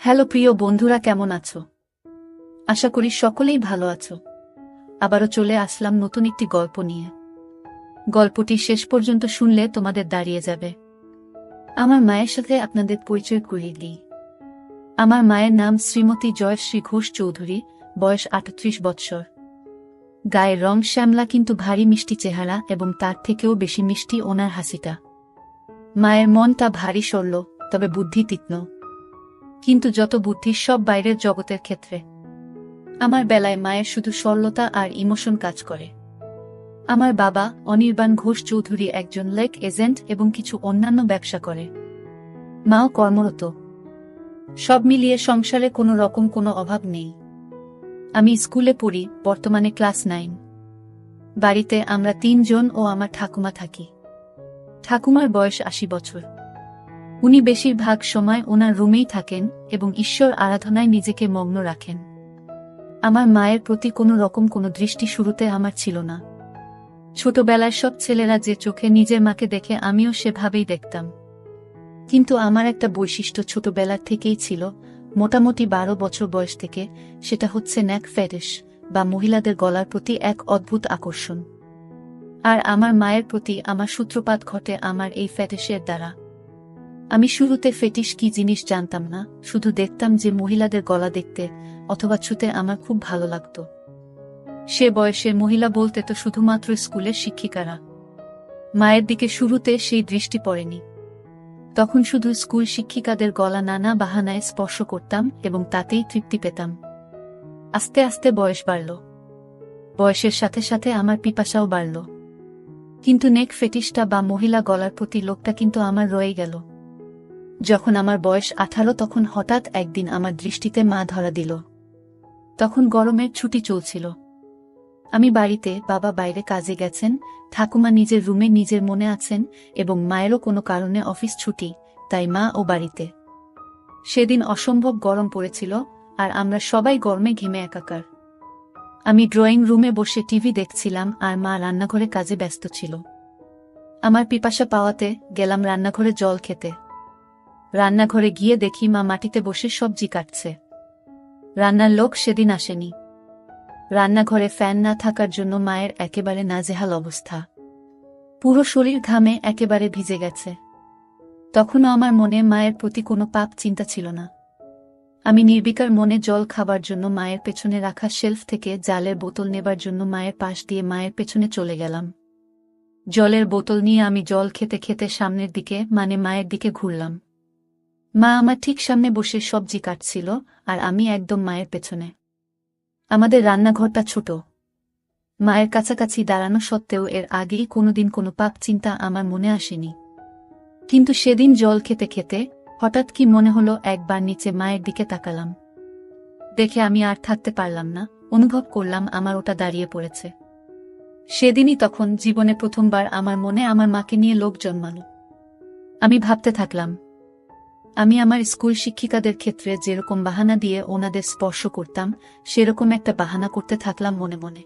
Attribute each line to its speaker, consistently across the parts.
Speaker 1: Hello প্রিয় বন্ধুরা, কেমন আছো? আশা করি সকলেই ভালো আছো। আবারও চলে আসলাম নতুন একটি গল্প নিয়ে। গল্পটি শেষ পর্যন্ত শুনলে তোমাদের দাঁড়িয়ে যাবে। আমার মায়ের সাথে আপনাদের পরিচয় করিয়ে দিই। আমার মায়ের নাম শ্রীমতী জয়শ্রী ঘোষ চৌধুরী, বয়স ৩৮ বৎসর। গায়ের রং শ্যামলা, কিন্তু ভারী মিষ্টি চেহারা, এবং তার থেকেও বেশি মিষ্টি ওনার হাসিটা। মায়ের মনটা ভারী সরল, তবে বুদ্ধি তীক্ষ্ণ। কিন্তু যত বুদ্ধি, সব বাইরের জগতের ক্ষেত্রে। আমার বেলায় মায়ের শুধু সরলতা আর ইমোশন কাজ করে। আমার বাবা অনির্বাণ ঘোষ চৌধুরী একজন লেক এজেন্ট এবং কিছু অন্যান্য ব্যবসা করে। মাও কর্মরত। সব মিলিয়ে সংসারে কোনো রকম কোনো অভাব নেই। আমি স্কুলে পড়ি, বর্তমানে ক্লাস 9। বাড়িতে আমরা 3 জন ও আমার ঠাকুমা থাকি। ঠাকুমার বয়স 80 বছর। উনি বেশিরভাগ সময় ওনার রুমেই থাকেন এবং ঈশ্বর আরাধনায় নিজেকে মগ্ন রাখেন। আমার মায়ের প্রতি কোনো রকম কোনো দৃষ্টি শুরুতে আমার ছিল না। ছোটবেলায় সব ছেলেরা যে চোখে নিজের মাকে দেখে, আমিও সেভাবেই দেখতাম। কিন্তু আমার একটা বৈশিষ্ট্য ছোটবেলার থেকেই ছিল, মোটামুটি 12 বছর বয়স থেকে, সেটা হচ্ছে নেক ফেটিশ, বা মহিলাদের গলার প্রতি এক অদ্ভুত আকর্ষণ। আর আমার মায়ের প্রতি আমার সূত্রপাত ঘটে আমার এই ফেটিশের দ্বারা। আমি শুরুতে ফেটিশ কি জিনিস জানতাম না, শুধু দেখতাম যে মহিলাদের গলা দেখতে অথবা ছুতে আমার খুব ভালো লাগত। সে বয়সের মহিলা বলতে তো শুধুমাত্র স্কুলের শিক্ষিকারা। মায়ের দিকে শুরুতে সেই দৃষ্টি পড়েনি। তখন শুধু স্কুল শিক্ষিকাদের গলা নানা বাহানায় স্পর্শ করতাম এবং তাতেই তৃপ্তি পেতাম। আস্তে আস্তে বয়স বাড়ল। বয়সের সাথে সাথে আমার পিপাসাও বাড়ল। কিন্তু নেক ফেটিশটা বা মহিলা গলার প্রতি লোকটা কিন্তু আমার রয়ে গেল। যখন আমার বয়স 18, তখন হঠাৎ একদিন আমার দৃষ্টিতে মা ধরা দিল। তখন গরমের ছুটি চলছিল। আমি বাড়িতে, বাবা বাইরে কাজে গেছেন, ঠাকুমা নিজের রুমে নিজের মনে আছেন, এবং মায়েরও কোনো কারণে অফিস ছুটি, তাই মা ও বাড়িতে। সেদিন অসম্ভব গরম পড়েছিল, আর আমরা সবাই গরমে ঘেমে একাকার। আমি ড্রয়িং রুমে বসে টিভি দেখছিলাম, আর মা রান্নাঘরে কাজে ব্যস্ত ছিল। আমার পিপাসা পাওয়াতে গেলাম রান্নাঘরে জল খেতে। রান্নাঘরে গিয়ে দেখি মা মাটিতে বসে সবজি কাটছে। রান্নার লোক সেদিন আসেনি। রান্নাঘরে ফ্যান না থাকার জন্য মায়ের একেবারে নাজেহাল অবস্থা। পুরো শরীর ঘামে একেবারে ভিজে গেছে। তখনও আমার মনে মায়ের প্রতি কোনো পাপ চিন্তা ছিল না। আমি নির্বিকার মনে জল খাবার জন্য মায়ের পেছনে রাখা শেলফ থেকে জালের বোতল নেবার জন্য মায়ের পাশ দিয়ে মায়ের পেছনে চলে গেলাম। জলের বোতল নিয়ে আমি জল খেতে খেতে সামনের দিকে, মানে মায়ের দিকে ঘুরলাম। মা আমার ঠিক সামনে বসে সবজি কাটছিল, আর আমি একদম মায়ের পেছনে। আমাদের রান্নাঘরটা ছোট। মায়ের কাছাকাছি দাঁড়ানো সত্ত্বেও এর আগেই কোনোদিন কোনো পাপ চিন্তা আমার মনে আসেনি। কিন্তু সেদিন জল খেতে খেতে হঠাৎ কি মনে হলো, একবার নিচে মায়ের দিকে তাকালাম। দেখে আমি আর থাকতে পারলাম না, অনুভব করলাম আমার ওটা দাঁড়িয়ে পড়েছে। সেদিনই তখন জীবনে প্রথমবার আমার মনে আমার মাকে নিয়ে লোক জন্মালো। আমি ভাবতে থাকলাম, আমি আমার স্কুল শিক্ষিকাদের ক্ষেত্রে যেরকম বাহানা দিয়ে ওনাদের স্পর্শ করতাম, সেরকম একটা বাহানা করতে থাকলাম মনে মনে।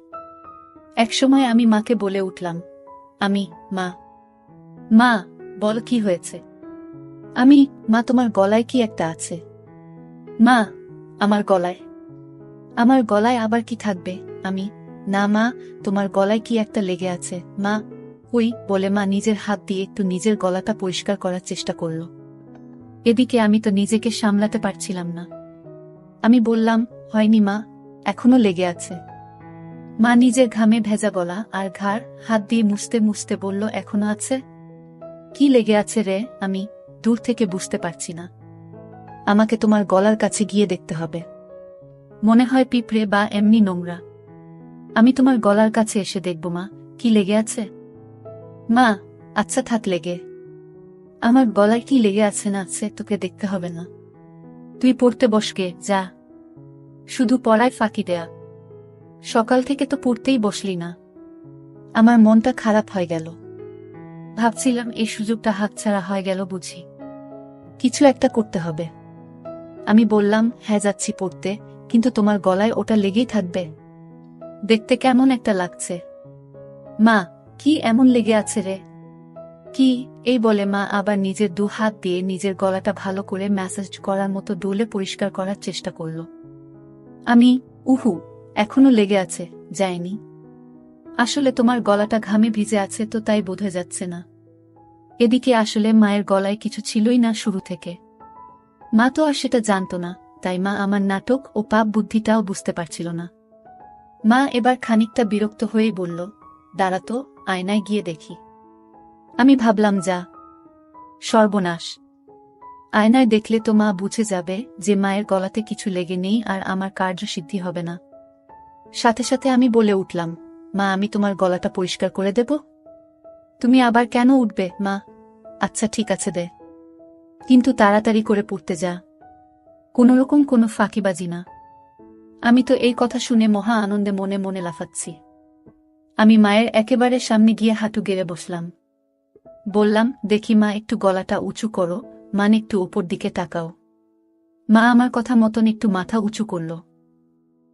Speaker 1: একসময় আমি মাকে বলে উঠলাম, মা মা বল কি হয়েছে? মা তোমার গলায় কি একটা আছে? মা আমার গলায় আবার কি থাকবে? না মা, তোমার গলায় কি একটা লেগে আছে। মা কই, বলে মা নিজের হাত দিয়ে একটু নিজের গলাটা পরিষ্কার করার চেষ্টা করল। এদিকে আমি তো নিজেকে সামলাতে পারছিলাম না। আমি বললাম, হয়নি মা, এখনো লেগে আছে। মা নিজের ঘামে ভেজা গলা আর ঘাড় হাত দিয়ে মুছতে মুছতে বলল, এখনো আছে? কি লেগে আছে রে? আমি দূর থেকে বুঝতে পারছি না। আমাকে তোমার গলার কাছে গিয়ে দেখতে হবে। মনে হয় পিঁপড়ে বা এমনি নোংরা। আমি তোমার গলার কাছে এসে দেখব মা, কি লেগে আছে। মা আচ্ছা থাক লেগে। আমার গলায় কি লেগে আছে না আছে তোকে দেখতে হবে না। তুই পড়তে বসকে, যা। শুধু পড়ায় ফাঁকি দেয়া। সকাল থেকে তো পড়তেই বসলি না। আমার মনটা খারাপ হয়ে গেল। ভাবছিলাম এই সুযোগটা হাতছাড়া হয়ে গেল বুঝি। কিছু একটা করতে হবে। আমি বললাম, হ্যাঁ যাচ্ছি পড়তে, কিন্তু তোমার গলায় ওটা লেগেই থাকবে? দেখতে কেমন একটা লাগছে। মা কি এমন লেগে আছে রে? কি? এই বলে মা আবার নিজের 2 হাত দিয়ে নিজের গলাটা ভালো করে ম্যাসাজ করার মতো ডোলে পরিষ্কার করার চেষ্টা করল। আমি, উহু, এখনো লেগে আছে, যায়নি। আসলে তোমার গলাটা ঘামে ভিজে আছে তো তাই বোঝা যাচ্ছে না। এদিকে আসলে মায়ের গলায় কিছু ছিলই না শুরু থেকে। মা তো আর সেটা জানতো না, তাই মা আমার নাটক ও পাপ বুদ্ধিটাও বুঝতে পারছিল না। মা এবার খানিকটা বিরক্ত হয়েই বলল, দাঁড়া তো, আয়নায় গিয়ে দেখি। আমি ভাবলাম, যা সর্বনাশ, আয়নায় দেখলে তো মা বুঝে যাবে যে মায়ের গলাতে কিছু লেগে নেই আর আমার কার্যসিদ্ধি হবে না। সাথে সাথে আমি বলে উঠলাম, মা আমি তোমার গলাটা পরিষ্কার করে দেব। তুমি আবার কেন উঠবে মা? আচ্ছা ঠিক আছে দে, কিন্তু তাড়াতাড়ি করে পড়তে যা, কোনোরকম কোনো ফাঁকিবাজি না। আমি তো এই কথা শুনে মহা আনন্দে মনে মনে লাফাচ্ছি। আমি মায়ের একেবারে সামনে গিয়ে হাঁটু গেড়ে বসলাম। বললাম, দেখি মা একটু গলাটা উঁচু করো, মানে একটু উপর দিকে তাকাও। মা আমার কথা মতন একটু মাথা উঁচু করল।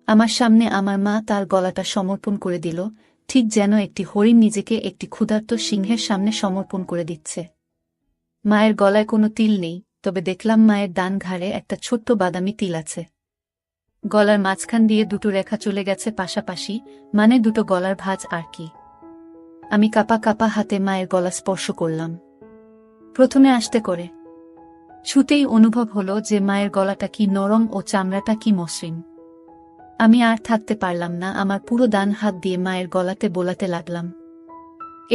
Speaker 1: আমার সামনে আমার মা তার গলাটা সমর্পণ করে দিল, ঠিক যেন একটি হরিণ নিজেকে একটি ক্ষুধার্ত সিংহের সামনে সমর্পণ করে দিচ্ছে। মায়ের গলায় কোনো তিল নেই, তবে দেখলাম মায়ের ডান ঘাড়ে একটা ছোট্ট বাদামি তিল আছে। গলার মাঝখান দিয়ে 2টো রেখা চলে গেছে পাশাপাশি, মানে 2টো গলার ভাঁজ আর কি। আমি কাপা কাপা হাতে মায়ের গলা স্পর্শ করলাম। প্রথমে আস্তে করে, ছুতেই অনুভব হলো যে মায়ের গলাটা কি নরম ও চামড়াটা কি মসৃণ। আমি আর থাকতে পারলাম না, আমার পুরো ডান হাত দিয়ে মায়ের গলাতে বোলাতে লাগলাম।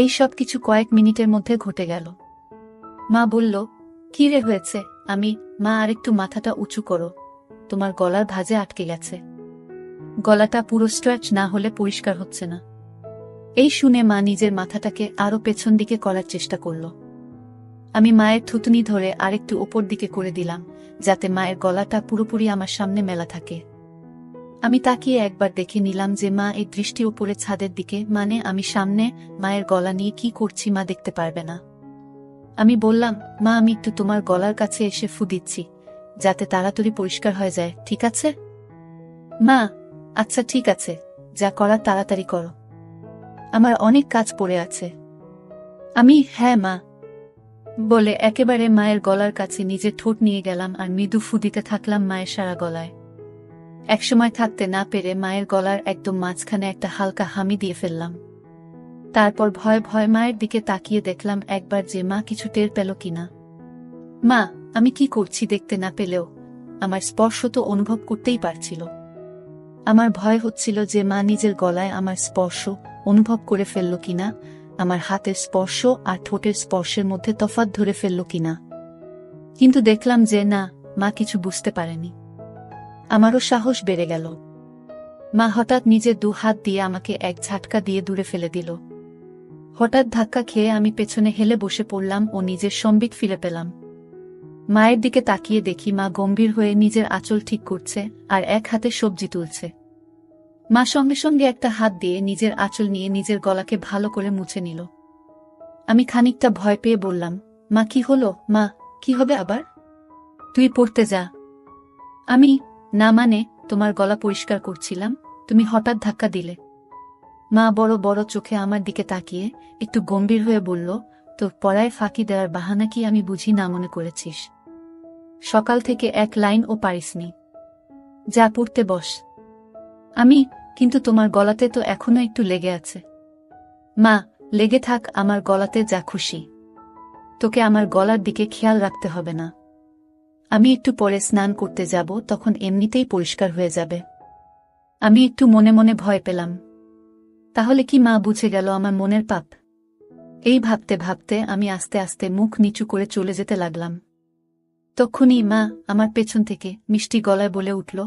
Speaker 1: এই সব কিছু কয়েক মিনিটের মধ্যে ঘটে গেল। মা বলল, কি রে হয়েছে? আমি, মা আরেকটু মাথাটা উঁচু করো, তোমার গলার ভাঁজে আটকে গেছে, গলাটা পুরো স্ট্রেচ না হলে পরিষ্কার হচ্ছে না। এই শুনে মা নিজের মাথাটাকে আরো পেছন দিকে করার চেষ্টা করল। আমি মায়ের থুতনি ধরে আরেকটু ওপর দিকে করে দিলাম, যাতে মায়ের গলাটা পুরোপুরি আমার সামনে মেলা থাকে। আমি তাকিয়ে একবার দেখে নিলাম যে মা এই দৃষ্টি ওপরে ছাদের দিকে, মানে আমি সামনে মায়ের গলা নিয়ে কি করছি মা দেখতে পারবে না। আমি বললাম, মা আমি একটু তোমার গলার কাছে এসে ফু দিচ্ছি, যাতে তাড়াতাড়ি পরিষ্কার হয়ে যায়, ঠিক আছে? মা, আচ্ছা ঠিক আছে, যা করার তাড়াতাড়ি করো, আমার অনেক কাজ পড়ে আছে। আমি, হ্যাঁ মা বলে একেবারে মায়ের গলার কাছে নিজের ঠোঁট নিয়ে গেলাম আর মৃদু ফু দিতে থাকলাম মায়ের সারা গলায়। একসময় থাকতে না পেরে মায়ের গলার একদম মাঝখানে একটা হালকা হামি দিয়ে ফেললাম। তারপর ভয় ভয় মায়ের দিকে তাকিয়ে দেখলাম একবার যে মা কিছু টের পেল কিনা। মা আমি কি করছি দেখতে না পেলেও আমার স্পর্শ তো অনুভব করতেই পারছিল। আমার ভয় হচ্ছিল যে মা নিজের গলায় আমার স্পর্শ অনুভব করে ফেলল কিনা, আমার হাতের স্পর্শ আর ঠোঁটের স্পর্শের মধ্যে তফাৎ ধরে ফেলল কিনা। কিন্তু দেখলাম যে না, মা কিছু বুঝতে পারেনি। আমারও সাহস বেড়ে গেল। মা হঠাৎ নিজের 2 হাত দিয়ে আমাকে এক ঝাটকা দিয়ে দূরে ফেলে দিল। হঠাৎ ধাক্কা খেয়ে আমি পেছনে হেলে বসে পড়লাম ও নিজের সম্বিত ফিরে পেলাম। মায়ের দিকে তাকিয়ে দেখি মা গম্ভীর হয়ে নিজের আঁচল ঠিক করছে আর এক হাতে সবজি তুলছে। মা সঙ্গে সঙ্গে একটা হাত দিয়ে নিজের আঁচল নিয়ে নিজের গলাকে ভালো করে মুছে নিল। আমি খানিকটা ভয় পেয়ে বললাম, মা কি হলো? মা কি হবে আবার? তুই পড়তে যা। আমি, না মানে তোমার গলা পরিষ্কার করছিলাম, তুমি হঠাৎ ধাক্কা দিলে। মা বড় বড় চোখে আমার দিকে তাকিয়ে একটু গম্ভীর হয়ে বলল, তোর পড়ায় ফাঁকি দেওয়ার বাহানা কি আমি বুঝি না মনে করেছিস? সকাল থেকে এক লাইনও পারিসনি, যা পড়তে বস। আমি, কিন্তু তোমার গলাতে তো এখনো একটু লেগে আছে। মা, লেগে থাক আমার গলাতে যা খুশি, তোকে আমার গলার দিকে খেয়াল রাখতে হবে না। আমি একটু পরে স্নান করতে যাব, তখন এমনিতেই পরিষ্কার হয়ে যাবে। আমি একটু মনে মনে ভয় পেলাম, তাহলে কি মা বুঝে গেল আমার মনের পাপ? এই ভাবতে ভাবতে আমি আস্তে আস্তে মুখ নিচু করে চলে যেতে লাগলাম। তখনই মা আমার পেছন থেকে মিষ্টি গলায় বলে উঠল,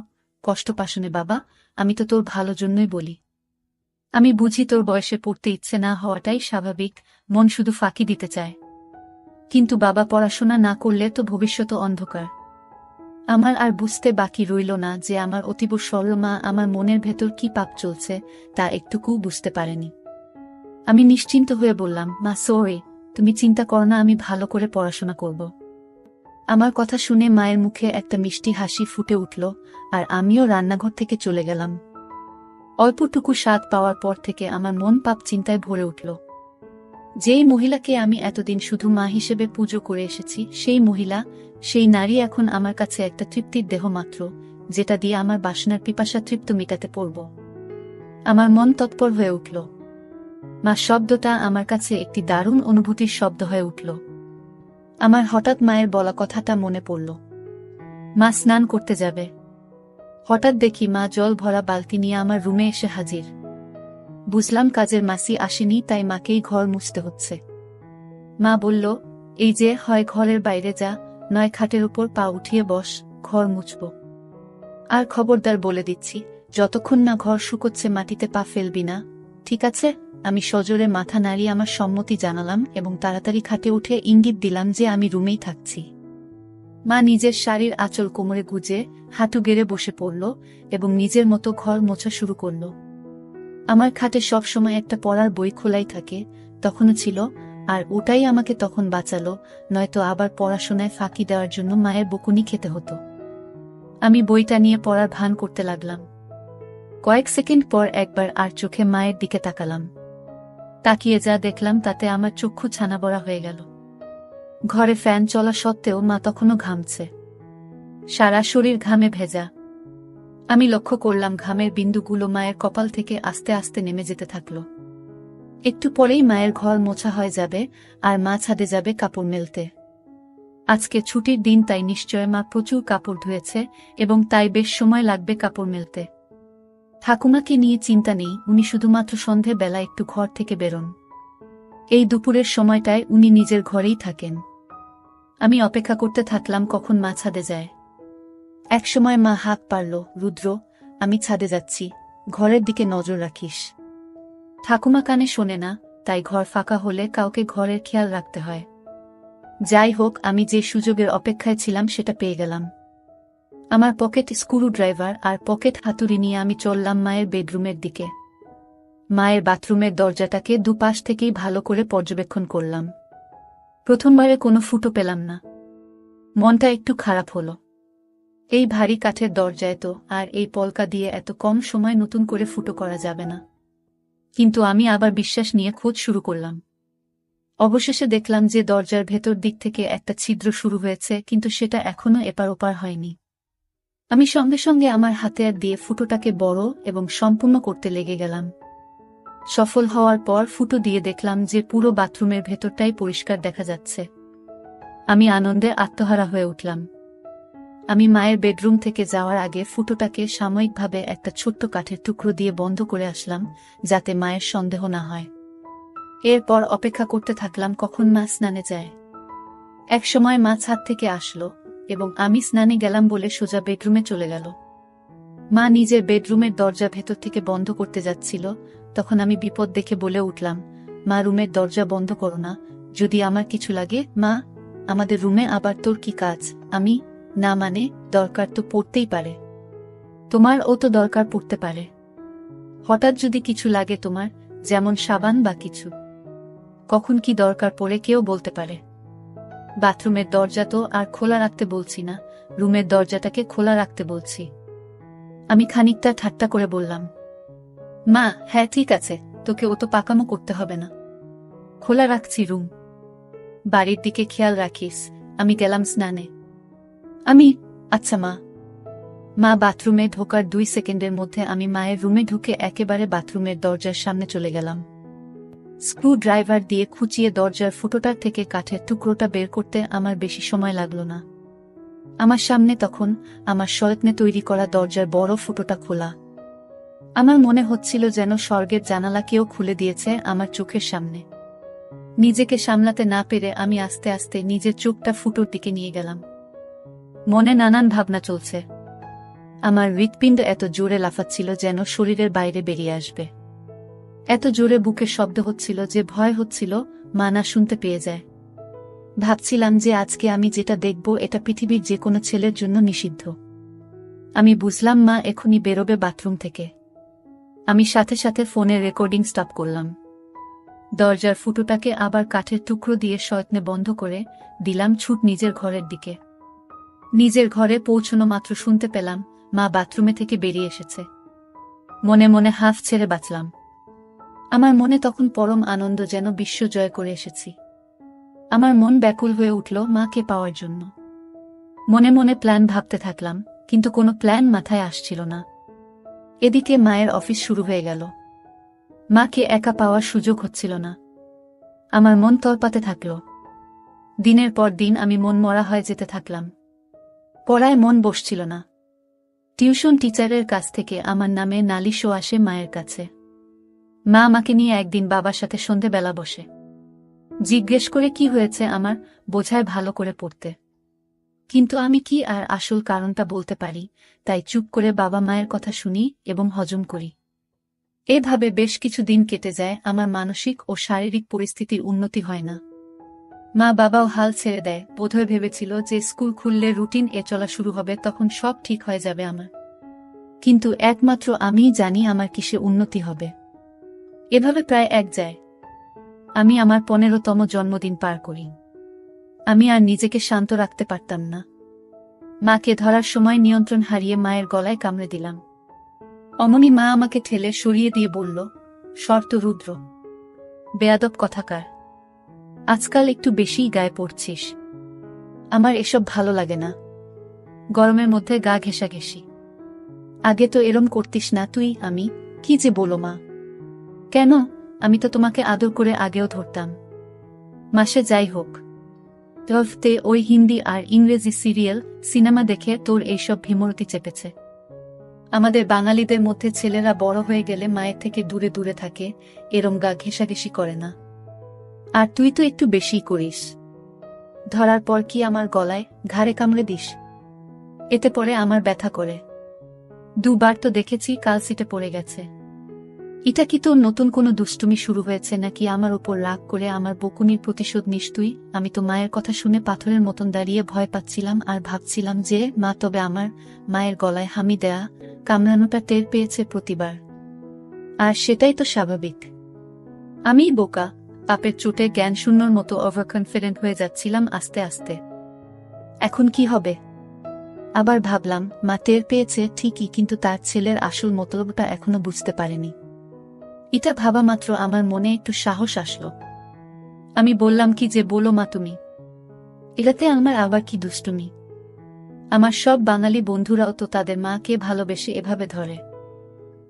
Speaker 1: কষ্ট পাশনে বাবা, আমি তো তোর ভালো জন্যই বলি। আমি বুঝি তোর বয়সে পড়তে ইচ্ছে না হওয়াটাই স্বাভাবিক, মন শুধু ফাঁকি দিতে চায়। কিন্তু বাবা পড়াশোনা না করলে তো ভবিষ্যৎ অন্ধকার। আমার আর বুঝতে বাকি রইল না যে আমার অতীব সরল মা আমার মনের ভেতর কি পাপ চলছে তা একটুকুও বুঝতে পারেনি। আমি নিশ্চিন্ত হয়ে বললাম, মা সরি, তুমি চিন্তা করো না, আমি ভালো করে পড়াশোনা করব। আমার কথা শুনে মায়ের মুখে একটা মিষ্টি হাসি ফুটে উঠল আর আমিও রান্নাঘর থেকে চলে গেলাম। অল্পটুকু স্বাদ পাওয়ার পর থেকে আমার মন পাপ চিন্তায় ভরে উঠল। যেই মহিলাকে আমি এতদিন শুধু মা হিসেবে পুজো করে এসেছি, সেই মহিলা, সেই নারী এখন আমার কাছে একটা তৃপ্তির দেহ মাত্র, যেটা দিয়ে আমার বাসনার পিপাসা তৃপ্ত মেটাতে পারব। আমার মন তৎপর হয়ে উঠল। মা শব্দটা আমার কাছে একটি দারুণ অনুভূতির শব্দ হয়ে উঠল। আমার হঠাৎ মায়ের বলা কথাটা মনে পড়ল। মা স্নান করতে যাবে। হঠাৎ দেখি মা জল ভরা বালতি নিয়ে আমার রুমে এসে হাজির। বুঝলাম কাজের মাসি আসেনি, তাই মাকেই ঘর মুছতে হচ্ছে। মা বলল, এই যে, হয় ঘরের বাইরে যা, নয় খাটের উপর পা উঠিয়ে বস, ঘর মুছব। আর খবরদার বলে দিচ্ছি, যতক্ষণ না ঘর শুকোচ্ছে মাটিতে পা ফেলবি না, ঠিক আছে? আমি সজোরে মাথা নাড়িয়ে আমার সম্মতি জানালাম এবং তাড়াতাড়ি খাটে উঠে ইঙ্গিত দিলাম যে আমি রুমেই থাকছি। মা নিজের শাড়ির আঁচল কোমরে গুজে হাঁটু গেড়ে বসে পড়ল এবং নিজের মতো ঘর মোছা শুরু করল। আমার খাটে সবসময় একটা পড়ার বই খোলাই থাকে, তখনও ছিল, আর ওটাই আমাকে তখন বাঁচালো, নয়তো আবার পড়াশোনায় ফাঁকি দেওয়ার জন্য মায়ের বকুনি খেতে হতো। আমি বইটা নিয়ে পড়ার ভান করতে লাগলাম। কয়েক সেকেন্ড পর একবার আর চোখে মায়ের দিকে তাকালাম। তাকিয়ে যা দেখলাম তাতে আমার চক্ষু ছানাবড়া হয়ে গেল। ঘরে ফ্যান চলা সত্ত্বেও মা তখনও ঘামছে, সারা শরীর ঘামে ভেজা। আমি লক্ষ্য করলাম ঘামের বিন্দুগুলো মায়ের কপাল থেকে আস্তে আস্তে নেমে যেতে থাকল। একটু পরেই মায়ের ঘর মোছা হয়ে যাবে আর মা ছাদে যাবে কাপড় মেলতে। আজকে ছুটির দিন, তাই নিশ্চয় মা প্রচুর কাপড় ধুয়েছে এবং তাই বেশ সময় লাগবে কাপড় মেলতে। ঠাকুমাকে নিয়ে চিন্তা নেই, উনি শুধুমাত্র সন্ধে বেলা একটু ঘর থেকে বেরোন। এই দুপুরের সময়টায় উনি নিজের ঘরেই থাকেন। আমি অপেক্ষা করতে থাকলাম কখন মা ছাদে যায়। একসময় মা হাঁক পারল, রুদ্র, আমি ছাদে যাচ্ছি, ঘরের দিকে নজর রাখিস। ঠাকুমা কানে শোনে না, তাই ঘর ফাঁকা হলে কাউকে ঘরের খেয়াল রাখতে হয়। যাই হোক, আমি যে সুযোগের অপেক্ষায় ছিলাম সেটা পেয়ে গেলাম। আমার পকেট স্ক্রু ড্রাইভার আর পকেট হাতুড়ি নিয়ে আমি চললাম মায়ের বেডরুমের দিকে। মায়ের বাথরুমের দরজাটাকে দুপাশ থেকেই ভালো করে পর্যবেক্ষণ করলাম। প্রথমবারে কোনো ফুটো পেলাম না। মনটা একটু খারাপ হলো। এই ভারী কাঠের দরজায় তো আর এই পলকা দিয়ে এত কম সময় নতুন করে ফুটো করা যাবে না। কিন্তু আমি আবার বিশ্বাস নিয়ে খোঁজ শুরু করলাম। অবশেষে দেখলাম যে দরজার ভেতর দিক থেকে একটা ছিদ্র শুরু হয়েছে, কিন্তু সেটা এখনো এপার ওপার হয়নি। আমি সঙ্গে সঙ্গে আমার হাতিয়ার দিয়ে ফুটোটাকে বড় এবং সম্পূর্ণ করতে লেগে গেলাম। সফল হওয়ার পর ফুটো দিয়ে দেখলাম যে পুরো বাথরুমের ভেতরটাই পরিষ্কার দেখা যাচ্ছে। আমি আনন্দে আত্মহারা হয়ে উঠলাম। আমি মায়ের বেডরুম থেকে যাওয়ার আগে ফুটোটাকে সাময়িকভাবে একটা ছোট্ট কাঠের টুকরো দিয়ে বন্ধ করে আসলাম, যাতে মায়ের সন্দেহ না হয়। এরপর অপেক্ষা করতে থাকলাম কখন মা স্নানে যায়। একসময় মা ছাদ থেকে আসলো এবং আমি স্নানে গেলাম বলে সোজা বেডরুমে চলে গেল। মা নিজের বেডরুমের দরজা ভেতর থেকে বন্ধ করতে যাচ্ছিল, তখন আমি বিপদ দেখে বলে উঠলাম, মা, রুমের দরজা বন্ধ করো না, যদি আমার কিছু লাগে। মা, আমাদের রুমে আবার তোর কি কাজ? আমি, না মানে, দরকার তো পড়তেই পারে। তোমার ও তো দরকার পড়তে পারে। হঠাৎ যদি কিছু লাগে তোমার, যেমন সাবান বা কিছু। কখন কি দরকার পড়ে কেউ বলতে পারে। বাথরুমের দরজা তো আর খোলা রাখতে বলছি না, রুমের দরজাটাকে খোলা রাখতে বলছি। আমি খানিকটা ঠাট্টা করে বললাম। মা, হ্যাঁ ঠিক আছে, তোকে ও তো পাকামো করতে হবে না, খোলা রাখছি রুম। বাড়ির দিকে খেয়াল রাখিস। আমি গেলাম স্নানে। আমি, আচ্ছা মা। মা বাথরুমে ঢোকার 2 সেকেন্ডের মধ্যে আমি মায়ের রুমে ঢুকে একেবারে বাথরুমের দরজার সামনে চলে গেলাম। স্ক্রু ড্রাইভার দিয়ে খুঁচিয়ে দরজার ফুটোটার থেকে কাঠের টুকরোটা বের করতে আমার বেশি সময় লাগলো না। আমার সামনে তখন আমার সযত্নে তৈরি করা দরজার বড় ফুটোটা খোলা। আমার মনে হচ্ছিল যেন স্বর্গের জানালা কেউ খুলে দিয়েছে আমার চোখের সামনে। নিজেকে সামলাতে না পেরে আমি আস্তে আস্তে নিজের চোখটা ফুটোর দিকে নিয়ে গেলাম। মনে নানান ভাবনা চলছে। আমার হৃৎপিণ্ড এত জোরে লাফাচ্ছিল যেন শরীরের বাইরে বেরিয়ে আসবে। এত জোরে বুকের শব্দ হচ্ছিল যে ভয় হচ্ছিল মা না শুনতে পেয়ে যায়। ভাবছিলাম যে আজকে আমি যেটা দেখব এটা পৃথিবীর যে কোনো ছেলের জন্য নিষিদ্ধ। আমি বুঝলাম মা এখনই বেরোবে বাথরুম থেকে। আমি সাথে সাথে ফোনের রেকর্ডিং স্টপ করলাম। দরজার ফুটোটাকে আবার কাঠের টুকরো দিয়ে সযত্নে বন্ধ করে দিলাম ছুট নিজের ঘরের দিকে। নিজের ঘরে পৌঁছানো মাত্র শুনতে পেলাম মা বাথরুমে থেকে বেরিয়ে এসেছে। মনে মনে হাফ ছেড়ে বাঁচলাম। আমার মনে তখন পরম আনন্দ, যেন বিশ্ব জয় করে এসেছি। আমার মন ব্যাকুল হয়ে উঠল মাকে পাওয়ার জন্য। মনে মনে প্ল্যান ভাবতে থাকলাম, কিন্তু কোনো প্ল্যান মাথায় আসছিল না। এদিকে মায়ের অফিস শুরু হয়ে গেল। মাকে একা পাওয়ার সুযোগ হচ্ছিল না। আমার মন তড়পাতে থাকল। দিনের পর দিন আমি মন মরা হয়ে যেতে থাকলাম। পড়ায় মন বসছিল না। টিউশন টিচারের কাছ থেকে আমার নামে নালিশও আসে মায়ের কাছে। মা আমাকে নিয়ে একদিন বাবার সাথে সন্ধেবেলা বসে। জিজ্ঞেস করে কি হয়েছে আমার, বোঝায় ভালো করে পড়তে। কিন্তু আমি কি আর আসল কারণটা বলতে পারি, তাই চুপ করে বাবা মায়ের কথা শুনি এবং হজম করি। এভাবে বেশ কিছু দিন কেটে যায়, আমার মানসিক ও শারীরিক পরিস্থিতির উন্নতি হয় না। মা বাবাও হাল ছেড়ে দেয়, বোধহয় ভেবেছিল যে স্কুল খুললে রুটিন চলা শুরু হবে, তখন সব ঠিক হয়ে যাবে আমার। কিন্তু একমাত্র আমিই জানি আমার কিসে উন্নতি হবে। এভাবে প্রায় এক যায়। আমি আমার 15তম জন্মদিন পার করি। আমি আর নিজেকে শান্ত রাখতে পারতাম না। মাকে ধরার সময় নিয়ন্ত্রণ হারিয়ে মায়ের গলায় কামড়ে দিলাম। অমনি মা আমাকে ঠেলে সরিয়ে দিয়ে বলল, শর্ত রুদ্র, বেয়াদব কথাকার, আজকাল একটু বেশিই গায়ে পড়ছিস। আমার এসব ভালো লাগে না। গরমের মধ্যে গা ঘেঁষাঘেঁষি। আগে তো এরম করতিস না তুই। আমি কি যে বলো মা। কেন? আমি তো তোমাকে আদর করে আগেও ধরতাম। মাসে যাই হোক, তে ওই হিন্দি আর ইংরেজি সিরিয়াল সিনেমা দেখে তোর এইসব ভীমরতি চেপেছে। আমাদের বাঙালিদের মধ্যে ছেলেরা বড় হয়ে গেলে মায়ের থেকে দূরে দূরে থাকে, এরম গা ঘেঁষাঘেঁষি করে না। আর তুই তো একটু বেশিই করিস। ধরার পর কি আমার গলায় ঘাড়ে কামড়ে দিস? এতে পরে আমার ব্যথা করে। 2 বার তো দেখেছি কাল সিটে পড়ে গেছে। এটা কি তোর নতুন কোনো দুষ্টুমি শুরু হয়েছে নাকি আমার উপর রাগ করে আমার বকুনির প্রতিশোধ নিস তুই? আমি তো মায়ের কথা শুনে পাথরের মতন দাঁড়িয়ে ভয় পাচ্ছিলাম আর ভাবছিলাম যে মা তবে আমার মায়ের গলায় হামি দেয়া কামড়ানোটা টের পেয়েছে প্রতিবার। আর সেটাই তো স্বাভাবিক। আমিই বোকা, পাপের চোটে জ্ঞান শূন্যর মতো ওভার কনফিডেন্ট হয়ে যাচ্ছিলাম আস্তে আস্তে। এখন কি হবে? আবার ভাবলাম মা টের পেয়েছে ঠিকই, কিন্তু তার ছেলের আসল মতলবটা এখনো বুঝতে পারেনি। এটা ভাবা মাত্র আমার মনে একটু সাহস আসলো। আমি বললাম, কি যে বলো মা তুমি, এটাতে আমার আবার কি দুষ্টুমি? আমার সব বাঙালি বন্ধুরাও তো তাদের মাকে ভালোবেসে এভাবে ধরে।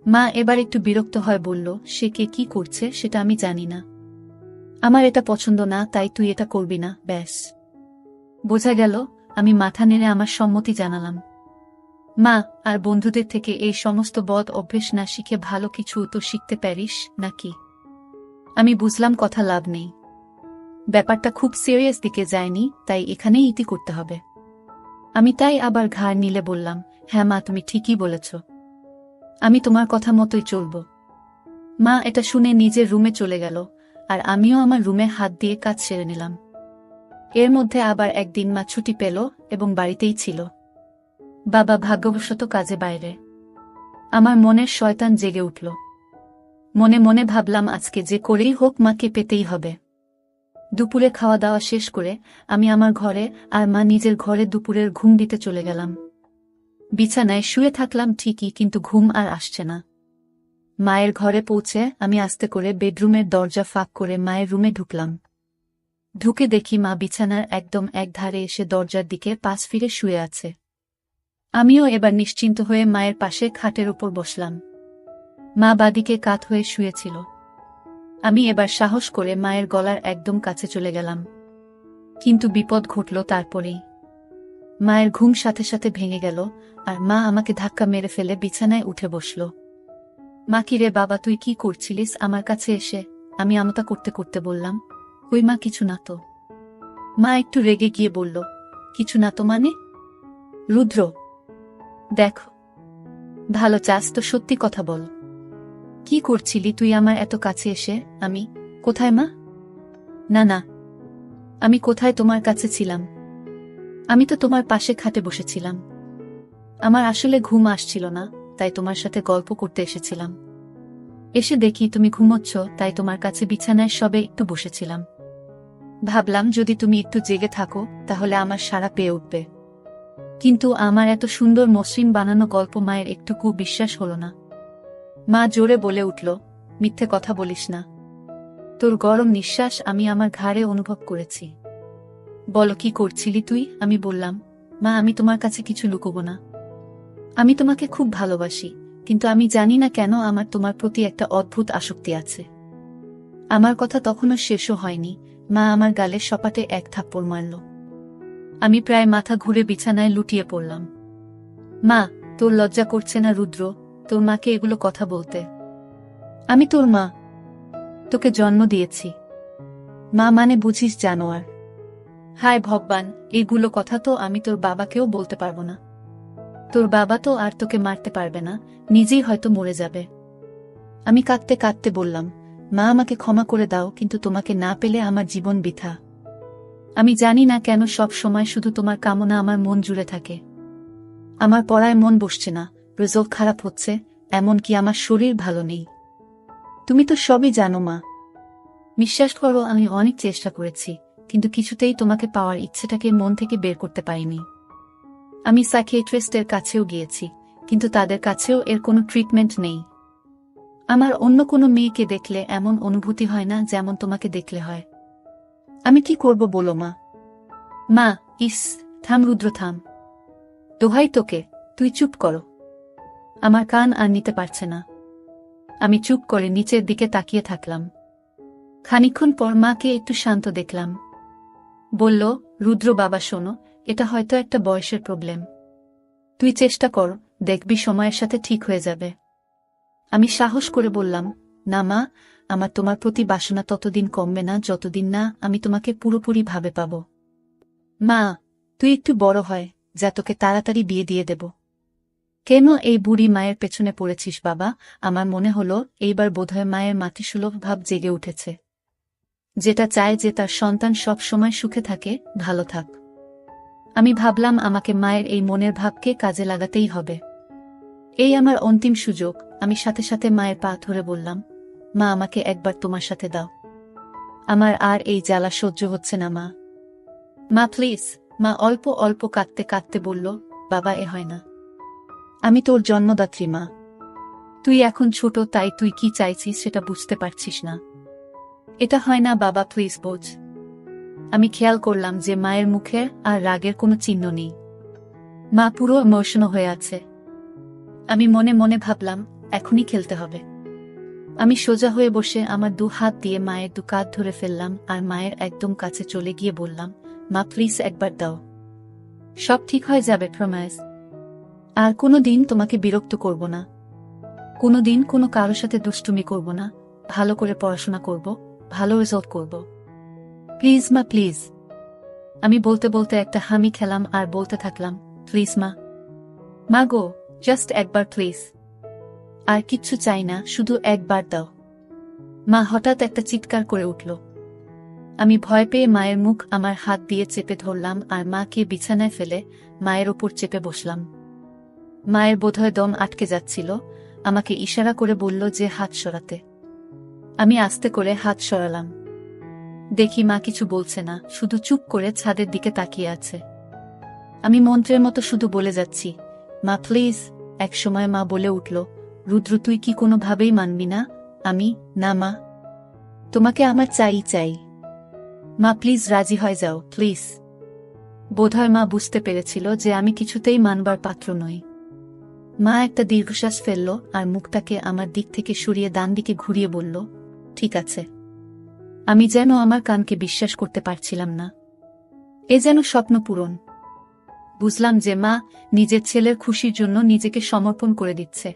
Speaker 1: মা এবার একটু বিরক্ত হয়, বলল, সে কে কি করছে সেটা আমি জানি না। আমার এটা পছন্দ না, তাই তুই এটা করবি না, ব্যাস। বোঝা গেল। আমি মাথা নেড়ে আমার সম্মতি জানালাম। মা, আর বন্ধুদের থেকে এই সমস্ত বদ অভ্যেস না শিখে ভালো কিছু তো শিখতে পারিস নাকি? আমি বুঝলাম কথা লাভ নেই। ব্যাপারটা খুব সিরিয়াস দিকে যায়নি, তাই এখানেই ইতি করতে হবে। আমি তাই আবার ঘাড় নিলে বললাম, হ্যাঁ মা, তুমি ঠিকই বলেছ। আমি তোমার কথা মতোই চলব। মা এটা শুনে নিজের রুমে চলে গেল, আর আমিও আমার রুমে হাত দিয়ে কাজ সেরে নিলাম। এর মধ্যে আবার একদিন মা ছুটি পেল এবং বাড়িতেই ছিল। বাবা ভাগ্যবশত কাজে বাইরে। আমার মনের শয়তান জেগে উঠল। মনে মনে ভাবলাম, আজকে যে করেই হোক মাকে পেতেই হবে। দুপুরে খাওয়া দাওয়া শেষ করে আমি আমার ঘরে আর মা নিজের ঘরে দুপুরের ঘুম দিতে চলে গেলাম। বিছানায় শুয়ে থাকলাম ঠিকই, কিন্তু ঘুম আর আসছে না। মায়ের ঘরে পৌঁছে আমি আস্তে করে বেডরুমের দরজা ফাঁক করে মায়ের রুমে ঢুকলাম। ঢুকে দেখি মা বিছানার একদম এক ধারে এসে দরজার দিকে পাশ ফিরে শুয়ে আছে। আমিও এবার নিশ্চিন্ত হয়ে মায়ের পাশে খাটের উপর বসলাম। মা বাদিকে কাত হয়ে শুয়েছিল। আমি এবার সাহস করে মায়ের গলার একদম কাছে চলে গেলাম। কিন্তু বিপদ ঘটল তারপরেই। মায়ের ঘুম সাথে সাথে ভেঙে গেল, আর মা আমাকে ধাক্কা মেরে ফেলে বিছানায় উঠে বসল। মা, কি রে বাবা, তুই কি করছিলিস আমার কাছে এসে? আমি আমতা করতে করতে বললাম, কই মা, কিছু না তো। মা একটু রেগে গিয়ে বলল, কিছু না তো মানে? রুদ্র, দেখ, ভালো চাস তো সত্যি কথা বল। কি করছিলি তুই আমার এত কাছে এসে? আমি কোথায় মা? না না, আমি কোথায় তোমার কাছে ছিলাম? আমি তো তোমার পাশে খাটে বসেছিলাম। আমার আসলে ঘুম আসছিল না, তাই তোমার সাথে গল্প করতে এসেছিলাম। এসে দেখি তুমি ঘুমোচ্ছ, তাই তোমার কাছে বিছানায় সবে একটু বসেছিলাম। ভাবলাম যদি তুমি একটু জেগে থাকো তাহলে আমার সাড়া পেয়ে উঠবে। কিন্তু আমার এত সুন্দর মসৃণ বানানো গল্প মায়ের একটুকু বিশ্বাস হলো না। মা জোরে বলে উঠল, মিথ্যে কথা বলিস না। তোর গরম নিঃশ্বাস আমি আমার ঘাড়ে অনুভব করেছি। বলো কি করছিলি তুই? আমি বললাম, মা আমি তোমার কাছে কিছু লুকোবো না। আমি তোমাকে খুব ভালোবাসি, কিন্তু আমি জানি না কেন আমার তোমার প্রতি একটা অদ্ভুত আসক্তি আছে। আমার কথা তখনও শেষও হয়নি, মা আমার গালে সপাটে এক থাপ্পড় মারল। আমি প্রায় মাথা ঘুরে বিছানায় লুটিয়ে পড়লাম। মা, তোর লজ্জা করছে না রুদ্র, তোর মাকে এগুলো কথা বলতে? আমি তোর মা, তোকে জন্ম দিয়েছি। মা মানে বুঝিস জানোয়ার। হায় ভগবান, এইগুলো কথা তো আমি তোর বাবাকেও বলতে পারবো না। তোর বাবা তো আর তোকে মারতে পারবে না, নিজেই হয়তো মরে যাবে। আমি কাঁদতে কাঁদতে বললাম, মা আমাকে ক্ষমা করে দাও, কিন্তু তোমাকে না পেলে আমার জীবন বৃথা। আমি জানি না কেন সব সময় শুধু তোমার কামনা আমার মন জুড়ে থাকে। আমার পড়ায় মন বসছে না, রেজাল্ট খারাপ হচ্ছে, এমনকি আমার শরীর ভালো নেই। তুমি তো সবই জানো মা। বিশ্বাস করো, আমি অনেক চেষ্টা করেছি, কিন্তু কিছুতেই তোমাকে পাওয়ার ইচ্ছেটাকে মন থেকে বের করতে পারিনি। আমি সাইকিয়াট্রিস্টের কাছেও গিয়েছি, কিন্তু তাদের কাছেও এর কোনো ট্রিটমেন্ট নেই। আমার অন্য কোনো মেয়েকে দেখলে এমন অনুভূতি হয় না যেমন তোমাকে দেখলে হয়। আমি কি করব বলো মা? মা, ইস, থাম রুদ্র থাম। দোহাই তোকে, তুই চুপ করো। আমার কান আর নিতে পারছে না। আমি চুপ করে নিচের দিকে তাকিয়ে থাকলাম। খানিকক্ষণ পর মাকে একটু শান্ত দেখলাম। বলল, রুদ্র বাবা শোনো, এটা হয়তো একটা বয়সের প্রবলেম। তুই চেষ্টা কর, দেখবি সময়ের সাথে ঠিক হয়ে যাবে। আমি সাহস করে বললাম, না মা, আমার তোমার প্রতি বাসনা ততদিন কমবে না যতদিন না আমি তোমাকে পুরোপুরি ভাবে পাব। মা, তুই একটু বড় হয়, যা তোকে তাড়াতাড়ি বিয়ে দিয়ে দেব। কেন এই বুড়ি মায়ের পেছনে পড়েছিস বাবা? আমার মনে হলো এইবার বোধহয় মায়ের মাতৃসুলভ ভাব জেগে উঠেছে। যেটা চায় যে তার সন্তান সব সময় সুখে থাকে, ভালো থাক। আমি ভাবলাম আমাকে মায়ের এই মনের ভাবকে কাজে লাগাতেই হবে। এই আমার অন্তিম সুযোগ। আমি সাথে সাথে মায়ের পা ধরে বললাম, মা আমাকে একবার তোমার সাথে দাও। আমার আর এই জ্বালা সহ্য হচ্ছে না মা। মা প্লিজ। মা অল্প অল্প কাঁদতে কাঁদতে বলল, বাবা এ হয় না। আমি তোর জন্মদাত্রী মা। তুই এখন ছোট, তাই তুই কি চাইছিস সেটা বুঝতে পারছিস না। এটা হয় না বাবা, প্লিজ বোঝ। আমি খেয়াল করলাম যে মায়ের মুখে আর রাগের কোনো চিহ্ন নেই। মা পুরো ইমোশনাল হয়ে আছে। আমি মনে মনে ভাবলাম, এখনই খেলতে হবে। আমি সোজা হয়ে বসে আমার 2 হাত দিয়ে মায়ের 2 কাঁধ ধরে ফেললাম আর মায়ের একদম কাছে চলে গিয়ে বললাম, মা প্লিজ একবার দাও। সব ঠিক হয়ে যাবে, প্রমিস। আর কোনো দিন তোমাকে বিরক্ত করব না। কোনো দিন কোনো কারোর সাথে দুষ্টুমি করব না। ভালো করে পড়াশোনা করব, ভালো রেজাল্ট করব। প্লিজ মা, প্লিজ। আমি বলতে বলতে একটা হামি খেলাম আর বলতে থাকলাম, প্লিজ মা। মা গো, জাস্ট একবার প্লিজ। আর কিচ্ছু চাই না, শুধু একবার দাও। মা হঠাৎ একটা চিৎকার করে উঠল। আমি ভয় পেয়ে মায়ের মুখ আমার হাত দিয়ে চেপে ধরলাম আর মাকে বিছানায় ফেলে মায়ের ওপর চেপে বসলাম। মায়ের বোধহয় দম আটকে যাচ্ছিল, আমাকে ইশারা করে বলল যে হাত সরাতে। আমি আস্তে করে হাত সরালাম। দেখি মা কিছু বলছে না, শুধু চুপ করে ছাদের দিকে তাকিয়ে আছে। আমি মন্ত্রের মতো শুধু বলে যাচ্ছি, মা প্লিজ। একসময় মা বলে উঠল, রুদ্র তুই কি কোনোভাবেই মানবি না? আমি, না মা, তোমাকে আমার চাই চাই। মা প্লিজ রাজি হয়ে যাও, প্লিজ। বোধহয় মা বুঝতে পেরেছিল যে আমি কিছুতেই মানবার পাত্র নই। মা একটা দীর্ঘশ্বাস ফেলল আর মুখটাকে আমার দিক থেকে সরিয়ে ডান দিকে ঘুরিয়ে বলল, ঠিক আছে। আমি যেন আমার কানকে বিশ্বাস করতে পারছিলাম না। এ যেন স্বপ্ন পূরণ। বুঝলাম যে মা নিজের ছেলের খুশির জন্য নিজেকে সমর্পণ করে দিচ্ছে।